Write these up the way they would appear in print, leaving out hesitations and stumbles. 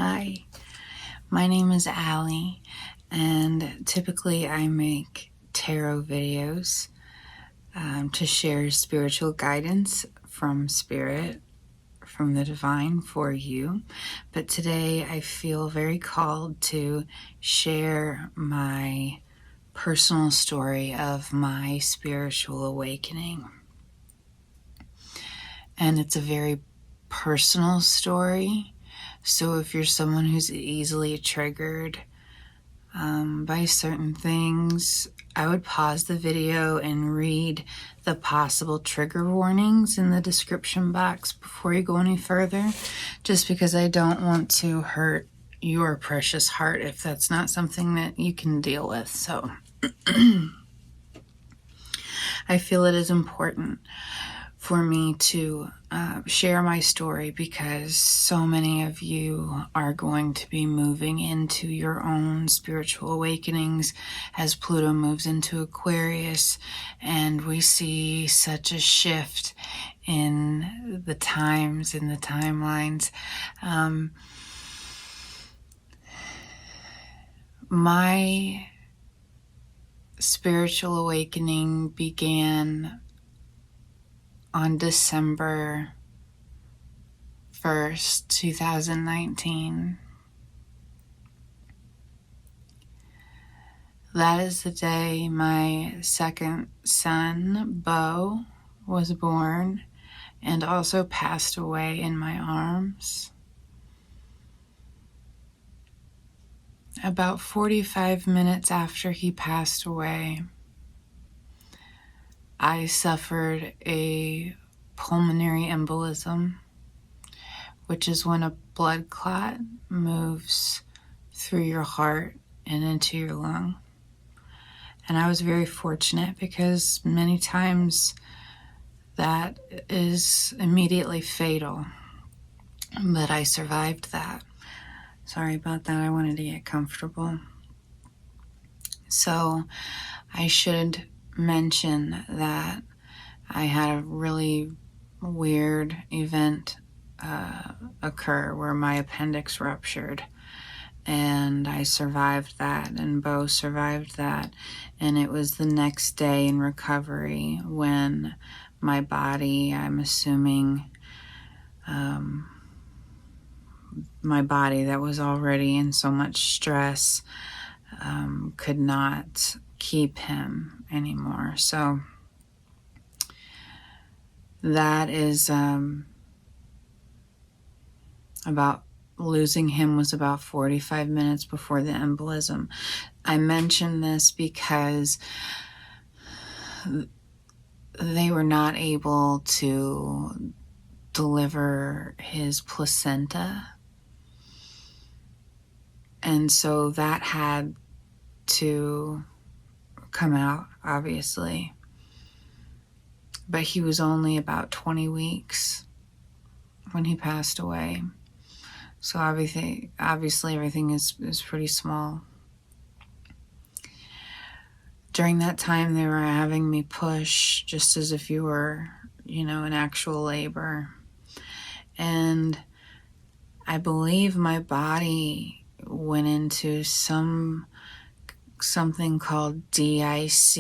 Hi, my name is Allie, and typically I make tarot videos to share spiritual guidance from Spirit, from the Divine for you. But today I feel very called to share my personal story of my spiritual awakening. And it's a very personal story. So if you're someone who's easily triggered by certain things, I would pause the video and read the possible trigger warnings in the description box before you go any further, just because I don't want to hurt your precious heart if that's not something that you can deal with. So I feel it is important for me to share my story because so many of you are going to be moving into your own spiritual awakenings as Pluto moves into Aquarius, and we see such a shift in the times, in the timelines. My spiritual awakening began on December 1st, 2019. That is the day my second son, Beau, was born and also passed away in my arms. About 45 minutes after he passed away, I suffered a pulmonary embolism, which is when a blood clot moves through your heart and into your lung. And I was very fortunate because many times that is immediately fatal, but I survived that. Sorry about that. I wanted to get comfortable. So I should mention that I had a really weird event occur where my appendix ruptured, and I survived that, and Beau survived that, and it was the next day in recovery when my body, I'm assuming my body that was already in so much stress could not keep him anymore. So that is about losing him was about 45 minutes before the embolism. I mention this because they were not able to deliver his placenta, and so that had to come out, obviously. But he was only about 20 weeks when he passed away. So obviously everything is pretty small. During that time, they were having me push just as if you were, in actual labor. And I believe my body went into something called DIC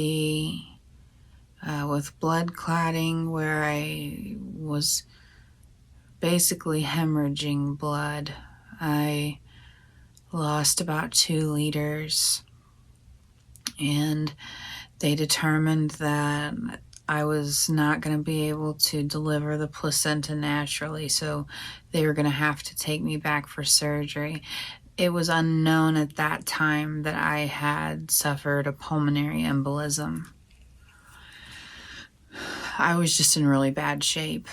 with blood clotting, where I was basically hemorrhaging blood. I lost about 2 liters, and they determined that I was not going to be able to deliver the placenta naturally, so they were going to have to take me back for surgery. It was unknown at that time that I had suffered a pulmonary embolism. I was just in really bad shape.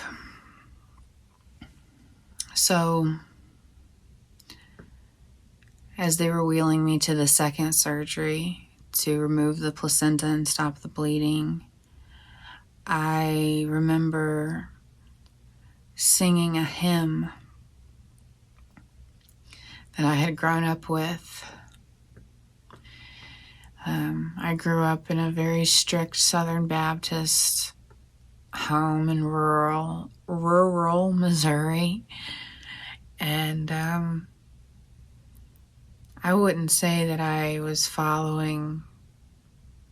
So as they were wheeling me to the second surgery to remove the placenta and stop the bleeding, I remember singing a hymn that I had grown up with. I grew up in a very strict Southern Baptist home in rural Missouri, and I wouldn't say that I was following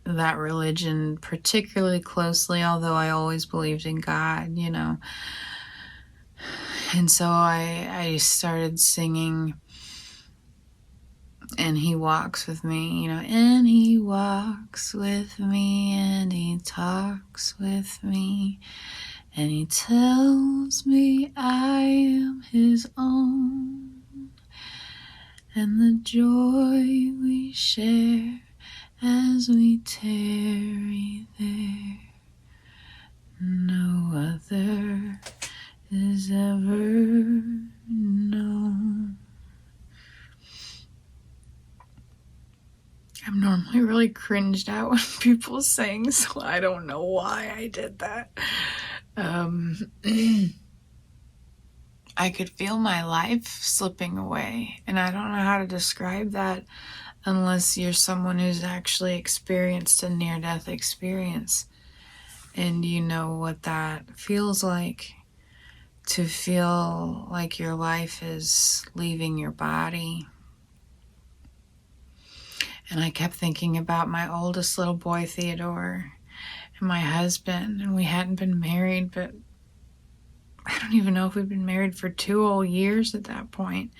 that religion particularly closely, although I always believed in God, you know. And so I started singing, and he walks with me, you know, and he walks with me, and he talks with me, and he tells me I am his own, and the joy we share as we tarry there, no other is ever known. I'm normally really cringed out when people sing, so I don't know why I did that. I could feel my life slipping away, and I don't know how to describe that unless you're someone who's actually experienced a near-death experience, and you know what that feels like, to feel like your life is leaving your body. And I kept thinking about my oldest little boy, Theodore, and my husband, and we hadn't been married, but I don't even know if we'd been married for 2 whole years at that point.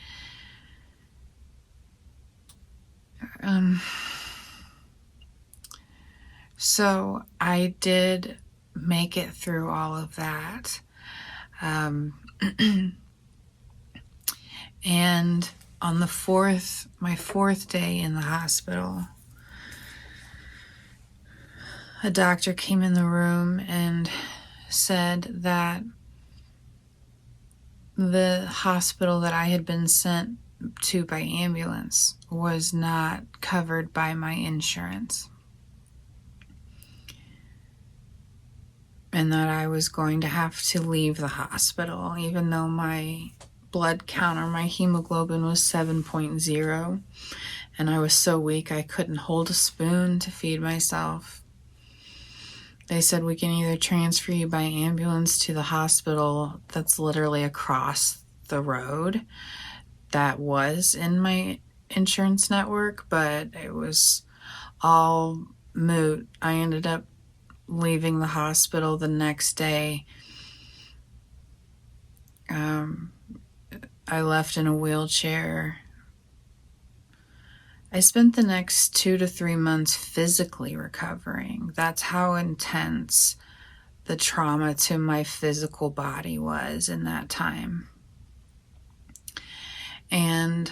So I did make it through all of that. And on my fourth day in the hospital, a doctor came in the room and said that the hospital that I had been sent to by ambulance was not covered by my insurance, and that I was going to have to leave the hospital, even though my blood count, or my hemoglobin, was 7.0, and I was so weak I couldn't hold a spoon to feed myself. They said, we can either transfer you by ambulance to the hospital that's literally across the road that was in my insurance network, but it was all moot. I ended up leaving the hospital the next day. I left in a wheelchair. I spent the next 2 to 3 months physically recovering. That's how intense the trauma to my physical body was in that time. And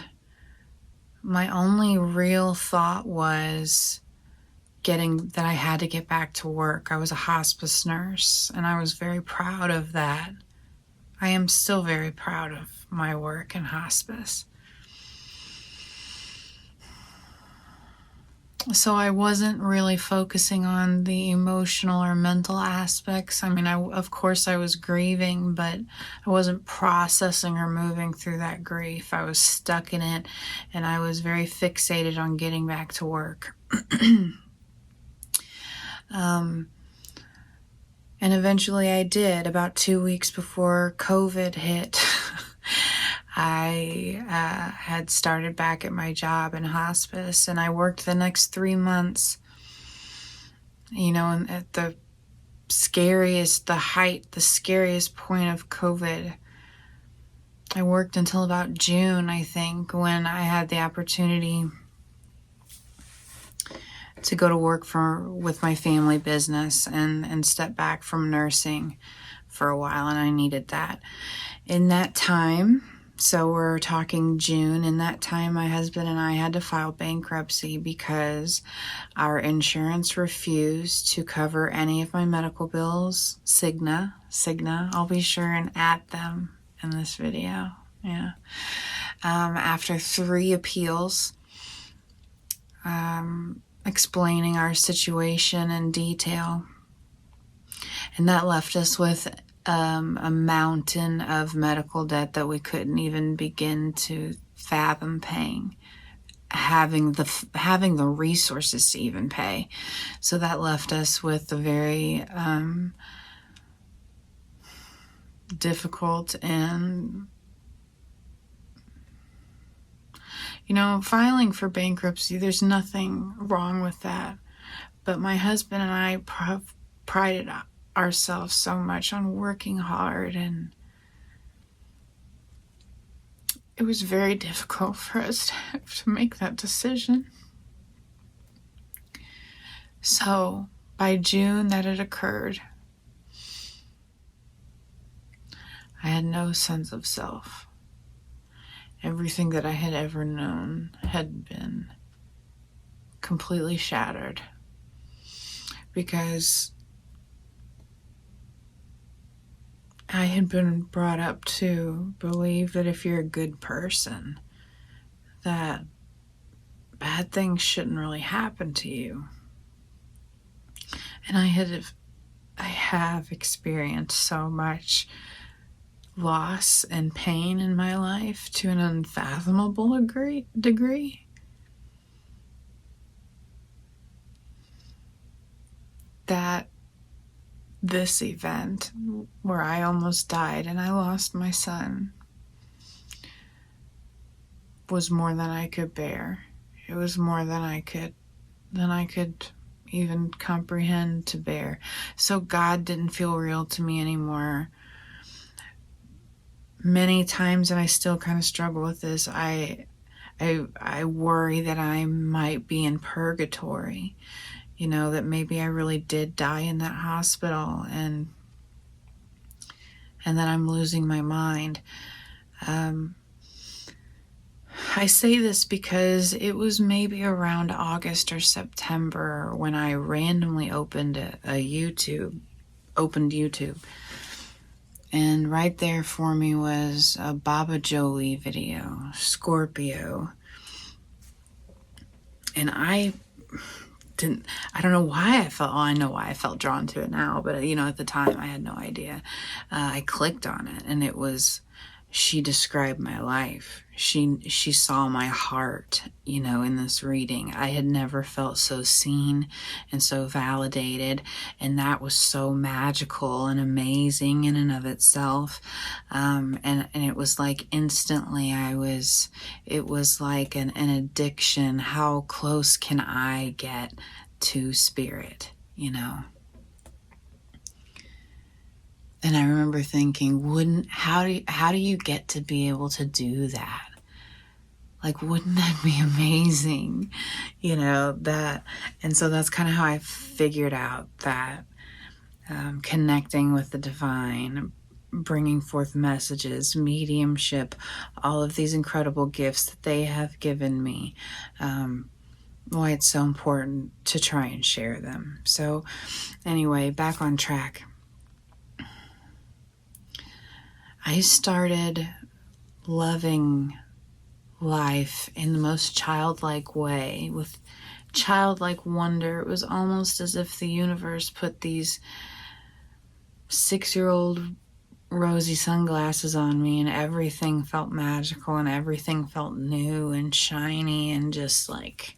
my only real thought was that I had to get back to work. I was a hospice nurse, and I was very proud of that. I am still very proud of my work in hospice. So I wasn't really focusing on the emotional or mental aspects. I mean, of course I was grieving, but I wasn't processing or moving through that grief. I was stuck in it, and I was very fixated on getting back to work. And eventually I did. About 2 weeks before COVID hit, I had started back at my job in hospice, and I worked the next 3 months, you know, at the scariest point of COVID. I worked until about June, I think, when I had the opportunity to go to work with my family business and step back from nursing for a while, and I needed that. In that time, so we're talking June, in that time my husband and I had to file bankruptcy because our insurance refused to cover any of my medical bills. Cigna, I'll be sure and add them in this video. Yeah. After 3 appeals, explaining our situation in detail. And that left us with a mountain of medical debt that we couldn't even begin to fathom paying, having the resources to even pay. So that left us with a very difficult and, filing for bankruptcy, there's nothing wrong with that. But my husband and I prided ourselves so much on working hard, and it was very difficult for us to have to make that decision. So by June that it occurred, I had no sense of self. Everything that I had ever known had been completely shattered, because I had been brought up to believe that if you're a good person, that bad things shouldn't really happen to you. And I have experienced so much loss and pain in my life to an unfathomable degree that this event where I almost died and I lost my son was more than I could bear. It was more than I could even comprehend to bear. So God didn't feel real to me anymore. Many times, and I still kind of struggle with this, I worry that I might be in purgatory, that maybe I really did die in that hospital, and that I'm losing my mind. I say this because it was maybe around August or September when I randomly opened YouTube. And right there for me was a Baba Jolie video, Scorpio. And I don't know why I felt, I know why I felt drawn to it now, but at the time I had no idea. I clicked on it, and it was, she described my life. She saw my heart, in this reading. I had never felt so seen and so validated, and that was so magical and amazing in and of itself. And it was like instantly it was like an addiction. How close can I get to spirit, And I remember thinking, how do you get to be able to do that? Like, wouldn't that be amazing? That. And so that's kind of how I figured out that connecting with the divine, bringing forth messages, mediumship, all of these incredible gifts that they have given me, why it's so important to try and share them. So anyway, back on track. I started loving life in the most childlike way, with childlike wonder. It was almost as if the universe put these 6-year-old rosy sunglasses on me, and everything felt magical and everything felt new and shiny, and just like,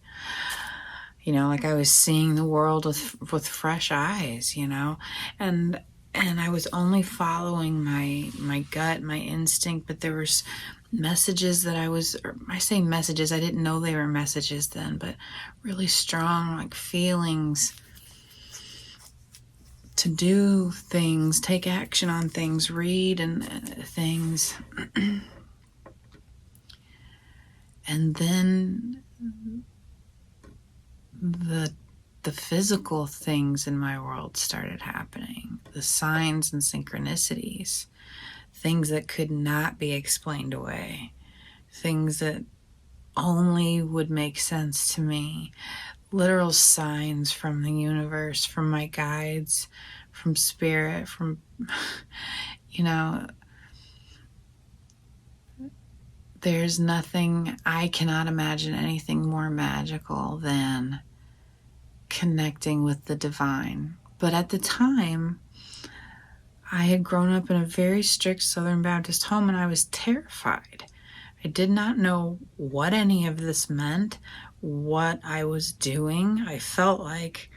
like I was seeing the world with fresh eyes, and I was only following my gut, my instinct, but there was messages that I say messages, I didn't know they were messages then, but really strong, like feelings to do things, take action on things, read and things. And then the physical things in my world started happening, the signs and synchronicities, things that could not be explained away, things that only would make sense to me, literal signs from the universe, from my guides, from spirit, from, there's nothing, I cannot imagine anything more magical than connecting with the divine. But at the time, I had grown up in a very strict Southern Baptist home, and I was terrified. I did not know what any of this meant, what I was doing. I felt like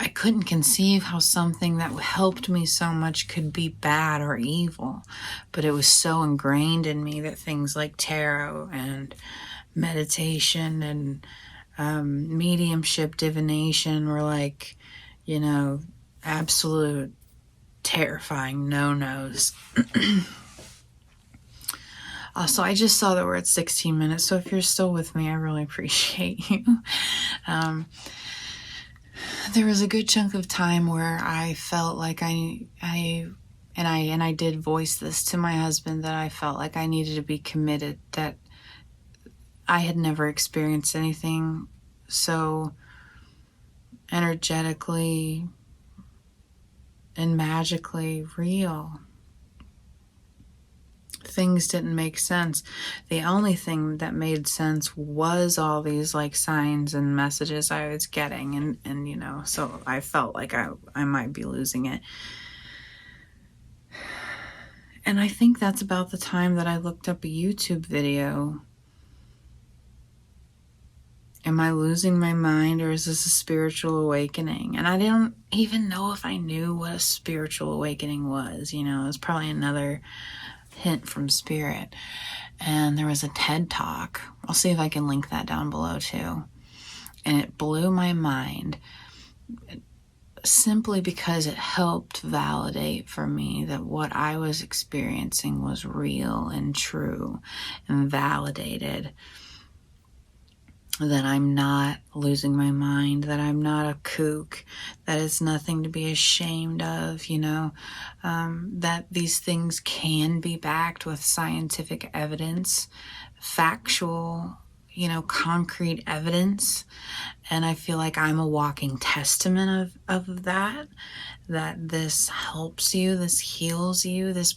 I couldn't conceive how something that helped me so much could be bad or evil. But it was so ingrained in me that things like tarot and meditation and mediumship, divination were like, you know, absolute terrifying no-nos. Also, I just saw that we're at 16 minutes, so if you're still with me, I really appreciate you. There was a good chunk of time where I felt like I did voice this to my husband, that I felt like I needed to be committed, that I had never experienced anything so energetically and magically real. Things didn't make sense. The only thing that made sense was all these like signs and messages I was getting, and you know, so I felt like I might be losing it. And I think that's about the time that I looked up a YouTube video. Am I losing my mind, or is this a spiritual awakening? And I didn't even know if I knew what a spiritual awakening was. You know, it was probably another hint from spirit. And there was a TED Talk. I'll see if I can link that down below too. And it blew my mind, simply because it helped validate for me that what I was experiencing was real and true, and validated that I'm not losing my mind, that I'm not a kook, that it's nothing to be ashamed of, you know, that these things can be backed with scientific evidence, factual, you know, concrete evidence. And I feel like I'm a walking testament of that this helps you, this heals you, this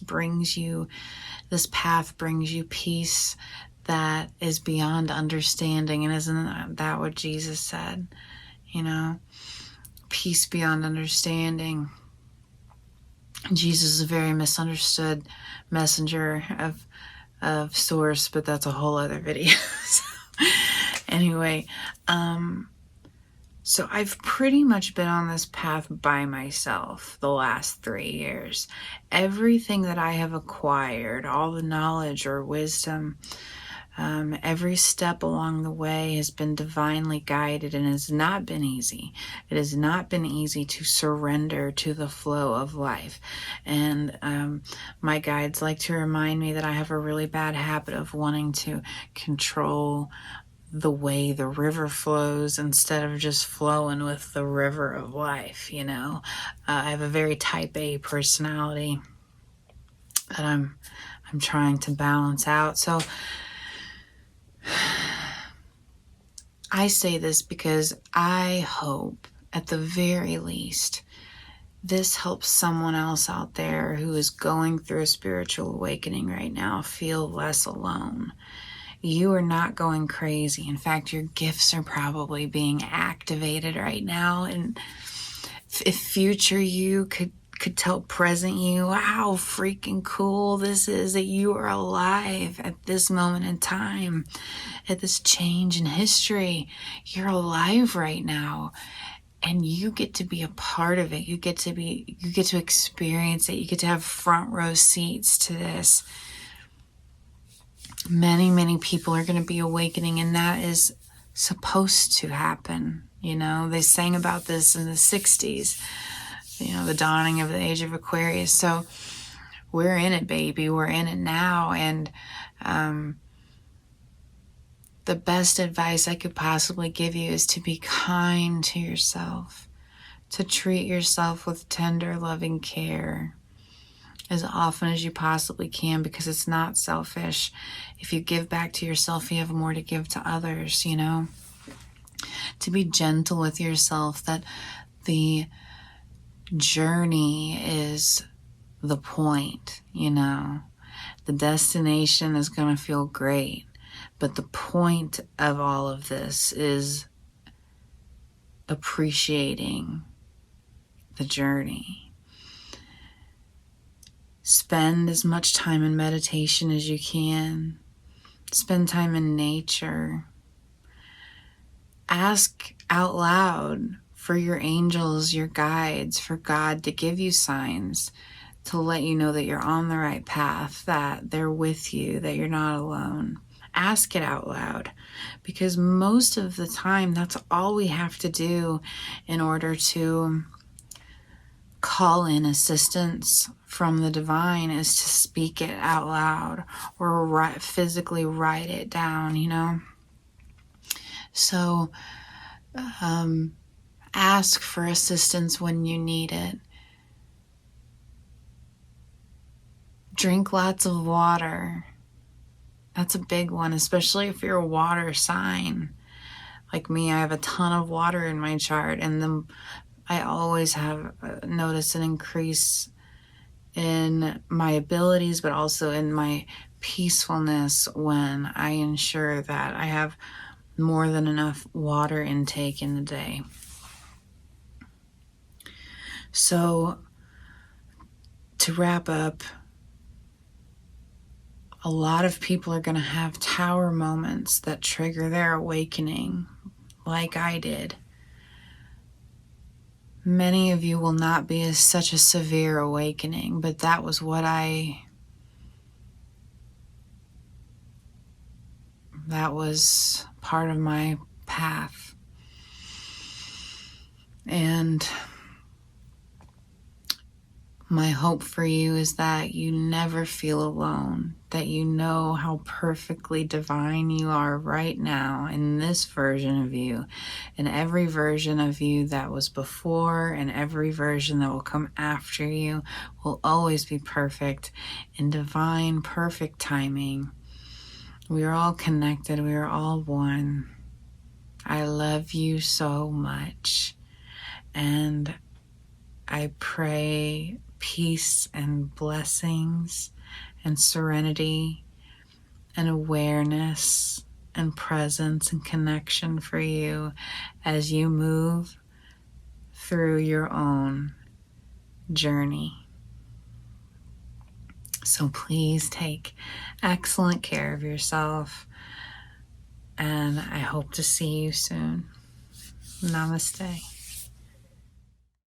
path brings you peace that is beyond understanding. And isn't that what Jesus said? You know, peace beyond understanding. Jesus is a very misunderstood messenger of source, but that's a whole other video. Anyway, so I've pretty much been on this path by myself the last 3 years. Everything that I have acquired, all the knowledge or wisdom, every step along the way has been divinely guided, and has not been easy. It has not been easy to surrender to the flow of life. And my guides like to remind me that I have a really bad habit of wanting to control the way the river flows instead of just flowing with the river of life, you know. I have a very type A personality that I'm trying to balance out. So I say this because I hope, at the very least, this helps someone else out there who is going through a spiritual awakening right now feel less alone. You are not going crazy. In fact, your gifts are probably being activated right now. And if future you could tell present you how freaking cool this is, that you are alive at this moment in time, at this change in history. You're alive right now, and you get to be a part of it. You get to experience it. You get to have front row seats to this. Many, many people are going to be awakening, and that is supposed to happen. You know, they sang about this in the 60s, you know, the dawning of the age of Aquarius. So we're in it, baby. We're in it now. And the best advice I could possibly give you is to be kind to yourself, to treat yourself with tender, loving care as often as you possibly can, because it's not selfish. If you give back to yourself, you have more to give to others, you know. To be gentle with yourself, that the journey is the point, you know. The destination is going to feel great, but the point of all of this is appreciating the journey. Spend as much time in meditation as you can. Spend time in nature. Ask out loud for your angels, your guides, for God to give you signs to let you know that you're on the right path, that they're with you, that you're not alone. Ask it out loud, because most of the time that's all we have to do in order to call in assistance from the divine, is to speak it out loud or physically write it down, you know? So ask for assistance when you need it. Drink lots of water. That's a big one, especially if you're a water sign. Like me, I have a ton of water in my chart, and then I always have noticed an increase in my abilities, but also in my peacefulness when I ensure that I have more than enough water intake in the day. So, to wrap up, a lot of people are going to have tower moments that trigger their awakening, like I did. Many of you will not be such a severe awakening, but that was that was part of my path. And my hope for you is that you never feel alone, that you know how perfectly divine you are right now in this version of you, and every version of you that was before and every version that will come after you will always be perfect in divine, perfect timing. We are all connected. We are all one. I love you so much. And I pray peace and blessings and serenity and awareness and presence and connection for you as you move through your own journey. So please take excellent care of yourself, and I hope to see you soon. Namaste.